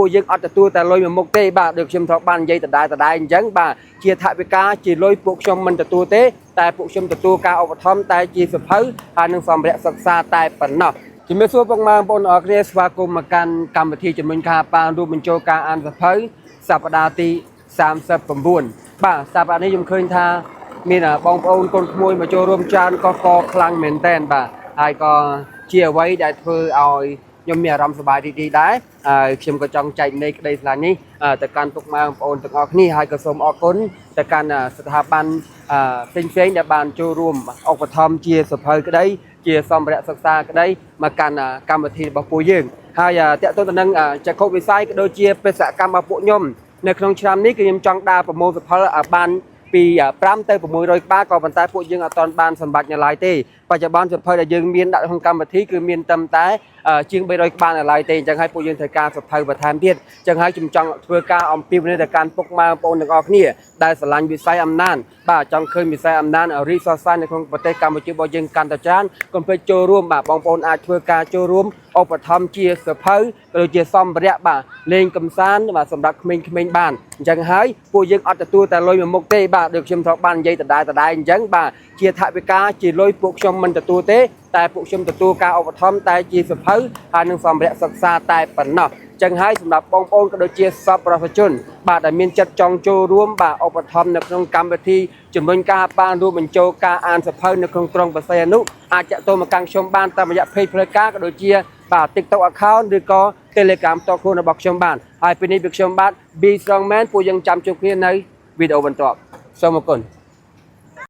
ពួកយើងអត់ទទួលតែលុយមួយមុខទេបាទដូចខ្ញុំធ្លាប់បាននិយាយដដែលអញ្ចឹងបាទជាថវិកាជាលុយពួកខ្ញុំមិនទទួលទេតែពួកខ្ញុំទទួលការឧបត្ថម្ភតែជាសភៅហើយនឹងសម្ភារៈសិក្សាតែប៉ុណ្ណោះជំរាបសួរពុកម៉ែបងប្អូនអរគ្នាស្វាគមន៍មកកាន់កម្មវិធីជំនួយការប៉ានរួមបញ្ចូលការអានសភៅសប្តាហ៍ទី39បាទសប្តាហ៍នេះខ្ញុំឃើញថាមានបងប្អូនកូនក្មួយមកចូលរួមច្រើនកកខ្លាំងមែនតែនបាទហើយក៏ជាអ្វីដែលធ្វើឲ្យខ្ញុំមានអារម្មណ៍សប្បាយរីករាយដែរហើយខ្ញុំក៏ចង់ចែកម្លែកក្តីស្រឡាញ់នេះទៅកាន់ពុកម៉ែបងប្អូនទាំងអស់គ្នាហើយក៏សូមអរគុណទៅកាន់ស្ថាប័នផ្សេងៗដែលបានចូលរួមឧបត្ថម្ភជាសភៅក្តីជាសម្ភារៈសិក្សាក្តីមកកាន់កម្មវិធីរបស់ពួកយើងហើយតកតទៅនឹងចក្ខុវិស័យក៏ដូចជាបេសកកម្មរបស់ពួកខ្ញុំនៅក្នុងឆ្នាំនេះគឺខ្ញុំចង់ដើរប្រមូលសភៅឲ្យបានពី5ទៅ600ក្បាលក៏ប៉ុន្តែពួកយើងអត់ទាន់បានសម្បត្តិនៅឡើយទេបច្ចុប្បន្នសភៅដែលយើងមានដាក់ក្នុងកម្មវិធីគឺមានត្រឹមតែជាង300ក្បាលនៅឡើយទេអញ្ចឹងហើយពួកយើងត្រូវការសភៅបន្ថែមទៀតអញ្ចឹងហើយខ្ញុំចង់ធ្វើការអំពាវនាវទៅកាន់ពុកម៉ែបងប្អូនទាំងអស់គ្នាដែលស្រឡាញ់វិស័យអំណាចបាទចង់ឃើញវិស័យអំណាចរីកសុះសាយនៅក្នុងប្រទេសកម្ពុជារបស់យើងកាន់តែច្រើនកុំភ្លេចចូលរួមបាទបងប្អូនអាចធ្វើការចូលរួមឧបត្ថម្ភជាសភៅក៏ដូចជាសម្ភារៈបាទលេងកម្សាន្តបាទសម្រាប់ក្មេងៗបានអញ្ចឹងហើយពួកយើងអត់ទទួលតែលុយមួយមុខទេបាទដូចខ្ញុំធ្លាប់បាននិយាយដដែលអញ្ចឹងបាទជាថវិកាជាលុយពួកខ្ញុំមិនទទួលទេតែពួកខ្ញុំទទួលការឧបត្ថម្ភតែជាសភៅហើយនឹងសម្ភារៈសិក្សាតែប៉ុណ្ណោះចឹងហើយសម្រាប់បងប្អូនក៏ដូចជាសប្បុរសជនបាទដែលមានចិត្តចង់ចូលរួមបាទឧបត្ថម្ភនៅក្នុងកម្មវិធីជំរុញការបានរួមបញ្ចូលការអានសភៅនៅក្នុងក្រុងបរសៃអនុអាចចាក់ទងមកកាន់ខ្ញុំបានតាមរយៈ page ផ្លូវការក៏ដូចជាបាទ TikTok account ឬក៏ Telegram ផ្ទាល់ខ្លួនរបស់ខ្ញុំបានហើយពេលនេះពីខ្ញុំបាទ B Strongman ពួកយើងចាំជួបគ្នានៅវីដេអូបន្ទាប់សូមអរគុណ